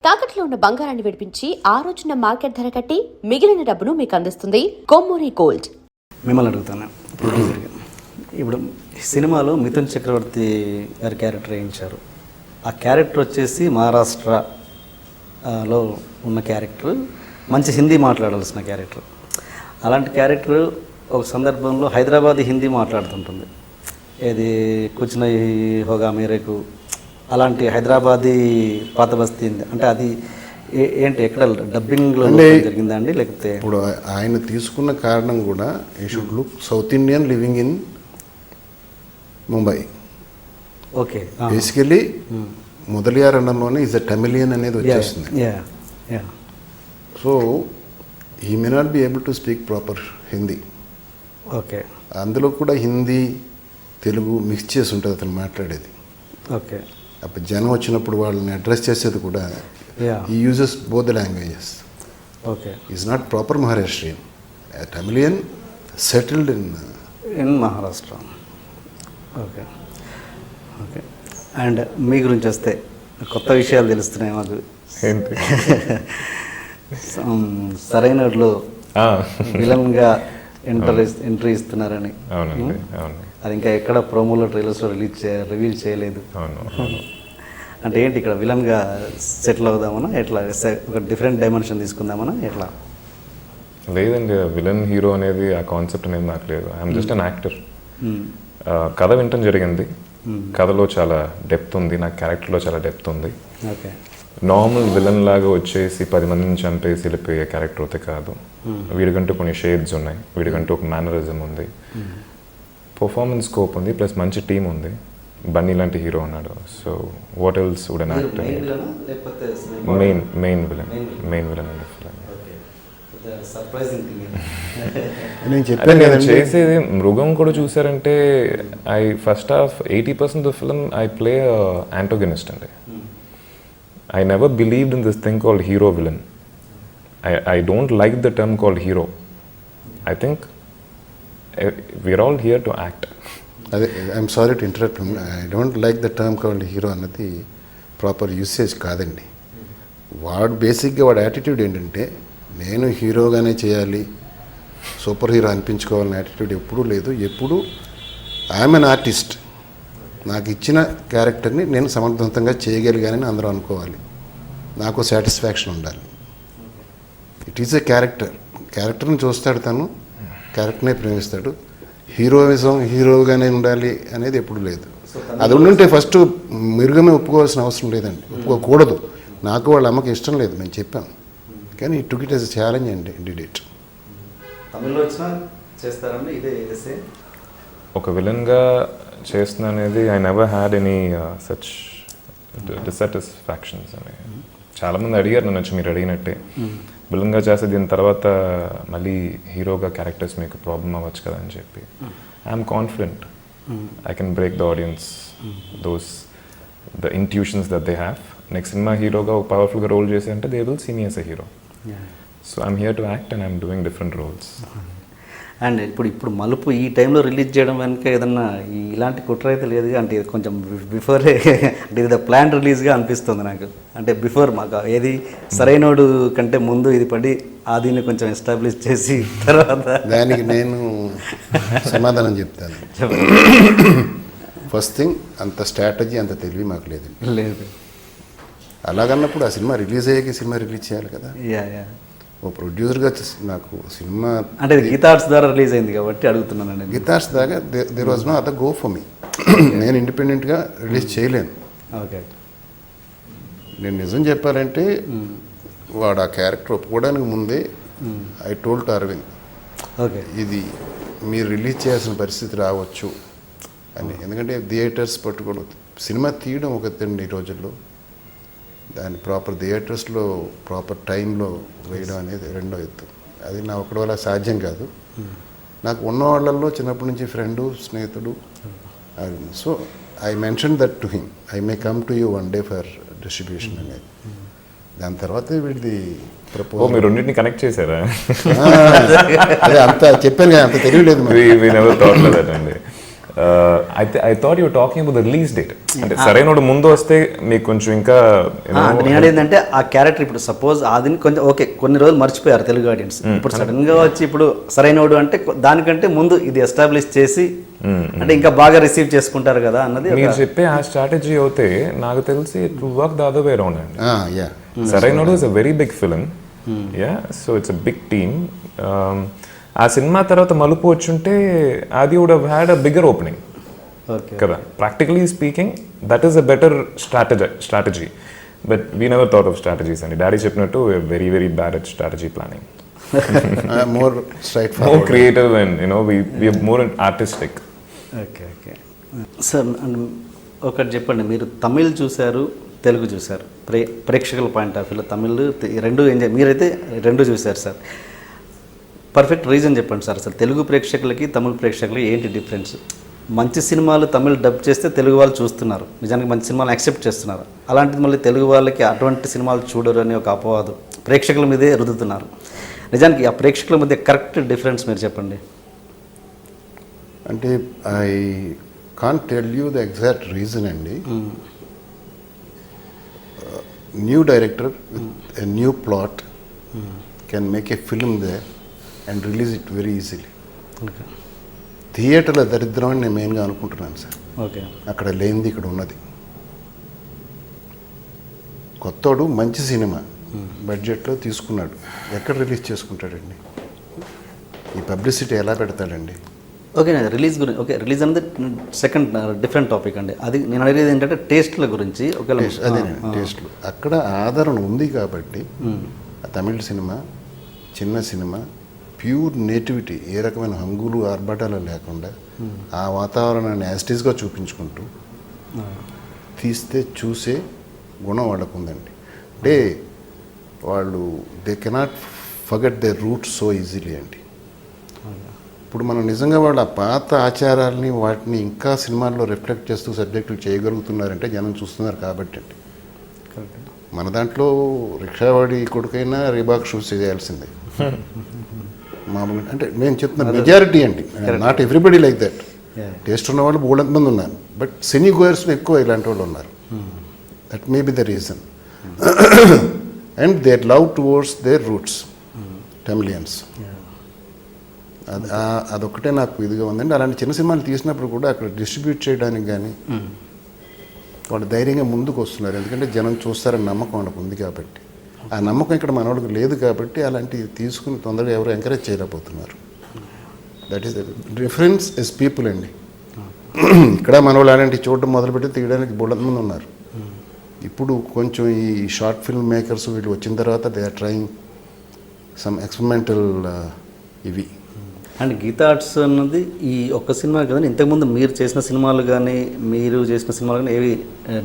తాకట్లో ఉన్న బంగారాన్ని విడిపించి ఆ రోజున మార్కెట్ ధర కట్టి మిగిలిన డబ్బును మీకు అందిస్తుంది కొమ్మూరి గోల్డ్. మిమ్మల్ని అడుగుతాను ప్రొడ్యూసర్గా, ఇప్పుడు సినిమాలో మిథున్ చక్రవర్తి గారి క్యారెక్టర్ వేయించారు. ఆ క్యారెక్టర్ వచ్చేసి మహారాష్ట్రలో ఉన్న క్యారెక్టర్, మంచి హిందీ మాట్లాడాల్సిన క్యారెక్టర్. అలాంటి క్యారెక్టర్ ఒక సందర్భంలో హైదరాబాదీ హిందీ మాట్లాడుతుంటుంది. ఏది కూర్చున్న హోగా మేరకు అలాంటి హైదరాబాదీ పాత బస్తీ అంటే అది ఏంటి ఎక్కడ డబ్బింగ్లో జరిగిందా అండి, లేకపోతే? ఇప్పుడు ఆయన తీసుకున్న కారణం కూడా he should look South Indian living in Mumbai. Okay, basically Mudaliar అన్నంలోనే ఈజ్ అ టమిలియన్ అనేది వచ్చేస్తుంది. So he may not be able to speak proper Hindi. Okay, అందులో కూడా హిందీ తెలుగు మిక్స్ చేసి ఉంటుంది అతను మాట్లాడేది. ఓకే, అప్పుడు జనం వచ్చినప్పుడు వాళ్ళని అడ్రస్ చేసేది కూడా he uses both the languages. Okay, is not proper Maharashtrian, Tamilian settled in Maharashtra. Okay, okay. And మీ గురించి వస్తే కొత్త విషయాలు తెలుస్తున్నాయి మాకు. ఏంటి? సరైనలో విలన్గా ఎంట్రీ ఇస్తున్నారని. అవునండి, అవును. అది ఇంకా ఎక్కడ ప్రోమోలో ట్రైలర్స్లో రివీల్ చేయలేదు. అంటే ఏంటి ఇక్కడ విలన్గా సెటిల్ అవుదామనా, ఎట్లా ఒక డిఫరెంట్ డైమెన్షన్ తీసుకుందామనా, ఎట్లా? లేదండి, విలన్ హీరో అనేది ఆ కాన్సెప్ట్ అనేది నాకు లేదు. I'm just an actor. కథ వినటం జరిగింది. కథలో చాలా డెప్త్ ఉంది, నా క్యారెక్టర్లో చాలా డెప్త్ ఉంది. ఓకే, నార్మల్ విలన్ లాగా వచ్చేసి 10 మందిని చంపేసి వెళ్ళిపోయే క్యారెక్టర్ అయితే కాదు. వీడికంటూ కొన్ని షేడ్స్ ఉన్నాయి, వీడికంటూ ఒక మేనరిజం ఉంది, పర్ఫార్మెన్స్ స్కోప్ ఉంది, ప్లస్ మంచి టీం ఉంది. బన్నీ లాంటి హీరో ఉన్నాడు. So what else would an actor? Main villain అండి. నేను చేసేది మృగం కూడా చూసారంటే I first half 80% of film I play antagonist అండి. I never believed in this thing called hero villain. I don't like the term called hero. I think we're all here to act. I'm sorry to interrupt him. I don't like the term called hero అన్నది proper usage కాదండి. వాడు బేసిక్గా వాడు attitude ఏంటంటే నేను హీరోగానే చేయాలి, super hero అనిపించుకోవాలనే attitude ఎప్పుడూ లేదు. ఎప్పుడు ఐఎమ్ అన్ ఆర్టిస్ట్, నాకు ఇచ్చిన క్యారెక్టర్ని నేను సమర్థవంతంగా చేయగలిగానని అందరూ అనుకోవాలి, నాకు సాటిస్ఫాక్షన్ ఉండాలి. ఇట్ ఈజ్ ఎ క్యారెక్టర్ని చూస్తాడు తను, క్యారెక్టర్నే ప్రేమిస్తాడు. హీరోగానే ఉండాలి అనేది ఎప్పుడు లేదు. అది ఉండుంటే ఫస్ట్ మిరుగమే ఒప్పుకోవాల్సిన అవసరం లేదండి, ఒప్పుకోకూడదు. నాకు వాళ్ళ అమ్మకి ఇష్టం లేదు, మేము చెప్పాం. కానీ he took it as a challenge అండి. Did it. తమిళ్లో వచ్చినా చేస్తారండి ఇదే ఒక విలన్గా చేస్తున్నా అనేది I never had any such dissatisfactions అని. చాలామంది అడిగారు నన్ను వచ్చి, మీరు అడిగినట్టే విలన్గా చేస్తే దీని తర్వాత మళ్ళీ హీరోగా క్యారెక్టర్స్ మీకు ప్రాబ్లం అవ్వచ్చు కదా అని చెప్పి. I'm confident I can break the audience the intuitions that they have. Next సినిమా హీరోగా ఒక పవర్ఫుల్గా రోల్ చేసి అంటే they will see me as a hero. So I'm here to act and I'm doing different roles. And ఇప్పుడు మలుపు ఈ టైంలో రిలీజ్ చేయడం వెనుక ఏదన్నా ఇలాంటి కుట్ర అయితే లేదు అంటే కొంచెం బిఫోరే అంటే ఇది ప్లాన్ రిలీజ్గా అనిపిస్తుంది నాకు. అంటే బిఫోర్ మాకు ఏది సరైనోడు కంటే ముందు ఇది పడి ఆదిని కొంచెం ఎస్టాబ్లిష్ చేసి తర్వాత దానికి నేను సమాధానం చెప్తాను. ఫస్ట్ థింగ్, అంత స్ట్రాటజీ అంత తెలివి మాకు లేదు. అలాగన్నప్పుడు ఆ సినిమా రిలీజ్ అయ్యాక సినిమా రిలీజ్ చేయాలి కదా. ఓ ప్రొడ్యూసర్గా నాకు సినిమా అంటే గీతా ఆర్ట్స్ ద్వారా రిలీజ్ అయింది కాబట్టి అడుగుతున్నానండి. గీతా ఆర్ట్స్ దాకా there was no other go for me. నేను ఇండిపెండెంట్గా రిలీజ్ చేయలేను. ఓకే, నేను నిజం చెప్పాలంటే వాడు ఆ క్యారెక్టర్ ఒప్పుకోవడానికి ముందే I told to Aravind, okay ఇది మీరు రిలీజ్ చేయాల్సిన పరిస్థితి రావచ్చు అని. ఎందుకంటే థియేటర్స్ పట్టుకోవడం, సినిమా తీయడం ఒక తండ్రి ఈ రోజుల్లో, దాన్ని ప్రాపర్ థియేటర్స్లో ప్రాపర్ టైంలో వేయడం అనేది రెండో ఎత్తు. అది నా ఒకటి వల్ల సాధ్యం కాదు. నాకు ఉన్న వాళ్ళల్లో చిన్నప్పటి నుంచి ఫ్రెండు, స్నేహితుడు. So I mention that to him, I may come to you one day for distribution అనేది. దాని తర్వాత వీడిది ప్రపోజ్. మీరు రెండింటిని కనెక్ట్ చేశారా? అదే అంత చెప్పాను కదా, అంత తెలియలేదు. I thought your talking about the release date. అంటే సరైనోడు ముందు వస్తే మీకు కొంచెం ఇంకా అంటే నేను ఏంటంటే ఆ క్యారెక్టర్ ఇప్పుడు సపోజ్ అది కొంచెం ఓకే కొన్ని రోజులు మర్చిపోయారు తెలుగు ఆడియన్స్, ఇప్పుడు సడన్ గా వచ్చి ఇప్పుడు సరైనోడు అంటే దానికంటే ముందు ఇది ఎస్టాబ్లిష్ చేసి అంటే ఇంకా బాగా రిసీవ్ చేసుకుంటారు కదా అన్నది మీరు చెప్పే ఆ స్ట్రాటజీ అయితే నాకు తెలిసి it work the other way around అండి. Yeah Sarrainodu is a very big film, yeah, so it's a big team. ఆ సినిమా తర్వాత మలుపు వచ్చుంటే అది would have had a bigger opening కదా. Practically speaking that is a better strategy, but we never thought of strategies అండి. Daddy చెప్పినట్టు very very bad at strategy planning. More straight more creative and we are more artistic. Okay okay sir, ఒకటి చెప్పండి, మీరు తమిళ్ చూశారు, తెలుగు చూశారు, ప్రేక్షకుల point of వ్యూలో తమిళ్ రెండు ఎంజాయ్, మీరైతే రెండు చూశారు సార్. పర్ఫెక్ట్ రీజన్ చెప్పండి సార్, అసలు తెలుగు ప్రేక్షకులకి తమిళ ప్రేక్షకులకి ఏంటి డిఫరెన్స్? మంచి సినిమాలు తమిళ్ డబ్ చేస్తే తెలుగు వాళ్ళు చూస్తున్నారు, నిజానికి మంచి సినిమాలు యాక్సెప్ట్ చేస్తున్నారు. అలాంటిది మళ్ళీ తెలుగు వాళ్ళకి అటువంటి సినిమాలు చూడరు అని ఒక అపవాదు ప్రేక్షకుల మీదే రుద్దుతున్నారు. నిజానికి ఆ ప్రేక్షకుల మధ్య కరెక్ట్ డిఫరెన్స్ మీరు చెప్పండి. అంటే I can't tell you the exact reason అండి. New director with a new plot can make a film there and release it very easily. Okay, థియేటర్ల దరిద్రం అని నేను మెయిన్గా అనుకుంటున్నాను సార్. ఓకే, అక్కడ లేనిది ఇక్కడ ఉన్నది. కొత్తోడు మంచి సినిమా బడ్జెట్లో తీసుకున్నాడు, ఎక్కడ రిలీజ్ చేసుకుంటాడండి? ఈ పబ్లిసిటీ ఎలా పెడతాడండి? ఓకే, రిలీజ్ గురించి ఓకే, రిలీజ్ అనేది సెకండ్ డిఫరెంట్ టాపిక్ అండి. అది నేను అడిగేది ఏంటంటే టేస్ట్ల గురించి. అదేనండి టేస్ట్లు. అక్కడ ఆదరణ ఉంది కాబట్టి ఆ తమిళ సినిమా చిన్న సినిమా ప్యూర్ నేటివిటీ, ఏ రకమైన హంగులు ఆర్భాటాలు లేకుండా ఆ వాతావరణాన్ని యాస్టీస్గా చూపించుకుంటూ తీస్తే చూసే గుణం వాళ్ళకు ఉందండి. అంటే వాళ్ళు they cannot forget they roots so easily అండి. ఇప్పుడు మనం నిజంగా వాళ్ళ పాత ఆచారాలని వాటిని ఇంకా సినిమాల్లో రిఫ్లెక్ట్ చేస్తూ సబ్జెక్టులు చేయగలుగుతున్నారంటే జనం చూస్తున్నారు కాబట్టి అండి. మన దాంట్లో రిక్షావాడి కొడుకైనా రీబాక్ షూస్ చేయాల్సిందే మామూలుగా. అంటే నేను చెప్తున్నాను మెజారిటీ అండి, not everybody like that. Taste ఉన్న వాళ్ళు బోల్డ్ మంది ఉన్నారు, బట్ సినీ గోయర్స్లో ఎక్కువ ఇలాంటి వాళ్ళు ఉన్నారు. That may be the reason. And there love towards there roots Tamilians. అదొక్కటే నాకు ఇదిగా ఉందండి. అలాంటి చిన్న సినిమాలు తీసినప్పుడు కూడా అక్కడ డిస్ట్రిబ్యూట్ చేయడానికి కానీ వాళ్ళు ధైర్యంగా ముందుకు వస్తున్నారు, ఎందుకంటే జనం చూస్తారని నమ్మకం వాళ్ళకు ఉంది కాబట్టి. ఆ నమ్మకం ఇక్కడ మనవాళ్ళకి లేదు కాబట్టి అలాంటివి తీసుకుని తొందరగా ఎవరు ఎంకరేజ్ చేయలేకపోతున్నారు. That is the difference is people అండి. ఇక్కడ మనవాళ్ళు అలాంటివి చూడడం మొదలుపెట్టి తీయడానికి బోల్డ్ మంది ఉన్నారు. ఇప్పుడు కొంచెం ఈ షార్ట్ ఫిల్మ్ మేకర్స్ వీళ్ళు వచ్చిన తర్వాత they are trying some experimental ఇవి. అండ్ గీతా ఆర్ట్స్ అన్నది ఈ ఒక్క సినిమా కదండి, ఇంతకుముందు మీరు చేసిన సినిమాలు కానీ మీరు చేసిన సినిమాలు కానీ ఏవి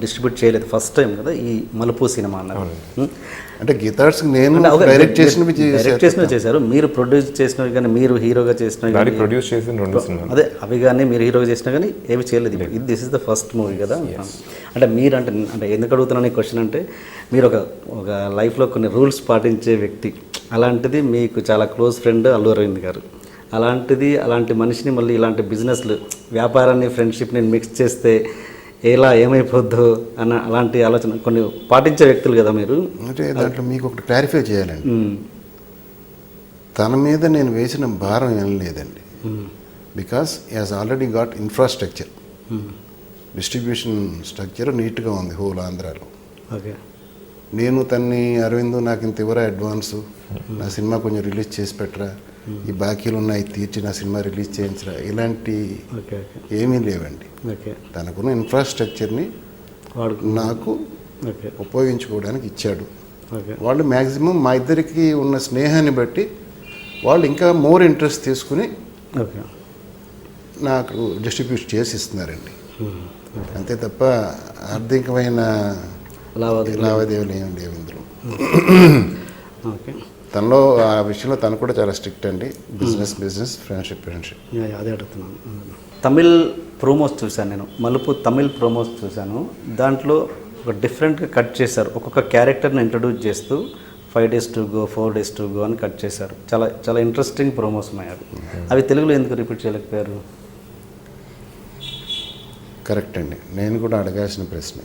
డిస్ట్రిబ్యూట్ చేయలేదు, ఫస్ట్ టైం కదా ఈ మలుపు సినిమా అన్నది. అంటే గీతా ఆర్ట్స్ నేను డైరెక్ట్ చేసినవి చేశారు, మీరు ప్రొడ్యూస్ చేసినవి కానీ మీరు హీరోగా చేసినవి ప్రొడ్యూస్ చేసిన 2 సినిమాలు అదే అవి కానీ మీరు హీరోగా చేసినా కానీ ఏవి చేయలేదు. ఇది this is the first movie కదా. అంటే మీరు అంటే ఎందుకు అడుగుతున్నాను ఈ క్వశ్చన్ అంటే, మీరు ఒక లైఫ్లో కొన్ని రూల్స్ పాటించే వ్యక్తి, అలాంటిది మీకు చాలా క్లోజ్ ఫ్రెండ్ అల్లు అరవింద్ గారు. అలాంటి మనిషిని మళ్ళీ ఇలాంటి బిజినెస్లు వ్యాపారాన్ని ఫ్రెండ్షిప్ని మిక్స్ చేస్తే ఎలా ఏమైపోద్దో అన్న అలాంటి ఆలోచన కొన్ని పాటించే వ్యక్తులు కదా మీరు. అంటే దాంట్లో మీకు ఒకటి క్లారిఫై చేయాలండి. తన మీద నేను వేసిన భారం ఏం లేదండి, because he has already got infrastructure, distribution structure నీట్గా ఉంది హోల్ ఆంధ్రాలో. ఓకే, నేను తన్ని అరవింద్ నాకు ఇంత ఇవ్వరా అడ్వాన్సు, నా సినిమా కొంచెం రిలీజ్ చేసి పెట్టరా, ఈ బాకీలు ఉన్నాయి తీర్చి నా సినిమా రిలీజ్ చేయించరా, ఇలాంటి ఏమీ లేవండి. తనకున్న ఇన్ఫ్రాస్ట్రక్చర్ని నాకు ఉపయోగించుకోవడానికి ఇచ్చాడు. వాళ్ళు మ్యాక్సిమం మా ఇద్దరికి ఉన్న స్నేహాన్ని బట్టి వాళ్ళు ఇంకా మోర్ ఇంట్రెస్ట్ తీసుకుని నాకు డిస్ట్రిబ్యూట్ చేసి ఇస్తున్నారండి. అంతే తప్ప ఆర్థికమైన లావాదేవీలు ఏమి లేవు ఇందులో. తనలో ఆ విషయంలో తను కూడా చాలా స్ట్రిక్ట్ అండి. Business friendship. అదే అడుగుతున్నాను. తమిళ్ ప్రోమోస్ చూశాను నేను, మలుపు తమిళ్ ప్రోమోస్ చూశాను. దాంట్లో ఒక డిఫరెంట్గా కట్ చేశారు, ఒక్కొక్క క్యారెక్టర్ని ఇంట్రడ్యూస్ చేస్తూ 5 days to go 4 days to go అని కట్ చేశారు. చాలా చాలా ఇంట్రెస్టింగ్ ప్రోమోస్ ఉన్నాయి. అవి తెలుగులో ఎందుకు రిపీట్ చేయలేకపోయారు? కరెక్ట్ అండి, నేను కూడా అడగాల్సిన ప్రశ్న.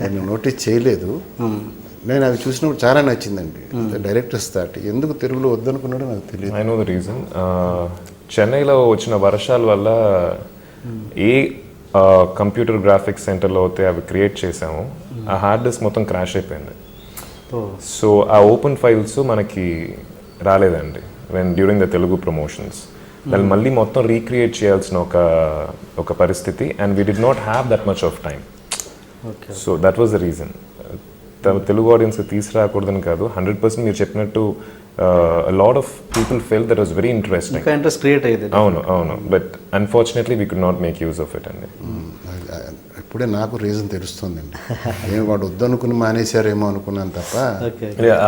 నేను నోటీస్ చేయలేదు, నేను అవి చూసినప్పుడు చాలా నచ్చిందండి. డైరెక్టర్స్ థాట్ ఎందుకు తెలుగులో వద్దనుకున్నాడో నాకు తెలియదు. I know the reason. చెన్నైలో వచ్చిన వర్షాల వల్ల ఏ కంప్యూటర్ గ్రాఫిక్స్ సెంటర్లో అయితే అవి క్రియేట్ చేసాము ఆ హార్డ్ డిస్క్ మొత్తం క్రాష్ అయిపోయింది. సో ఆ ఓపెన్ ఫైల్స్ మనకి రాలేదండి డ్యూరింగ్ ద తెలుగు ప్రమోషన్స్. దాన్ని మళ్ళీ మొత్తం రీక్రియేట్ చేయాల్సిన ఒక పరిస్థితి, and we did not have that much of time. So that was the reason. Telugu ఆడియన్స్కి తీసుకురాకూడదని కాదు, 100% మీరు చెప్పినట్టు lot of people fell that was very interesting, interest create అయ్యేది. అవును, but unfortunately we could not make use of it అండి. ఇప్పుడే నాకు రీజన్ తెలుస్తుందండి. నేను వాడు వద్దనుకుని మానేశారేమో అనుకున్నాను తప్ప.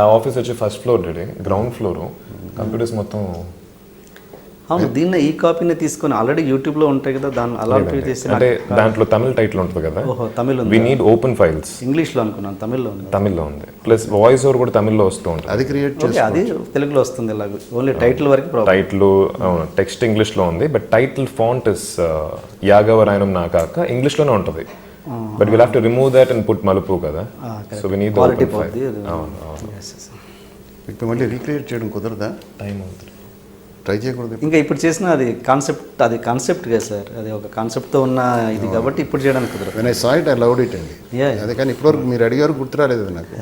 ఆ ఆఫీస్ వచ్చి ఫస్ట్ ఫ్లోర్ అండి, గ్రౌండ్ ఫ్లోర్, కంప్యూటర్స్ మొత్తం. అవును, దీన్ని ఈ కాపీని తీసుకొని ఆల్రెడీ యూట్యూబ్లో ఉంటాయి కదా, దాన్ని అలాంటివి చేసి అంటే దాంట్లో తమిళ టైటిల్ ఉంటుంది కదా. ఓహో, తమిళ్ ఉంది. We need open files. ఇంగ్లీష్లో అనుకున్నాను, తమిళ్లో ఉంది. ప్లస్ వాయిస్ ఓవర్ కూడా తమిళ్లో వస్తూ ఉంటుంది. అది క్రియేట్ ఓకే, అది తెలుగులో వస్తుంది. ఇలాగ ఓన్లీ టైటిల్ వరకు ప్రాబ్లం. టైటిల్ అవును, టెక్స్ట్ ఇంగ్లీష్లో ఉంది, బట్ టైటిల్ ఫాంట్ ఇస్ యాగవరాయనం నాకాక ఇంగ్లీష్లోనే ఉంటుంది. But will have to remove that and put మలుపు కదా. So we need quality open file. పోద్ది. అవును. ఇప్పుడు మళ్ళీ రీక్రియేట్ చేయడం కుదరదా? టైం అవుతుంది. ట్రై చేయకూడదు. ఇంకా ఇప్పుడు చేసిన అది కాన్సెప్ట్ కదా సార్, అది ఒక కాన్సెప్ట్తో ఉన్న ఇది కాబట్టి ఇప్పుడు చేయడానికి కుదరదు. When I saw it I loved it అండి. Yeah. అదే కానీ ఇప్పటివరకు మీరు అడిగారు గుర్తు రాలేదు నాకు.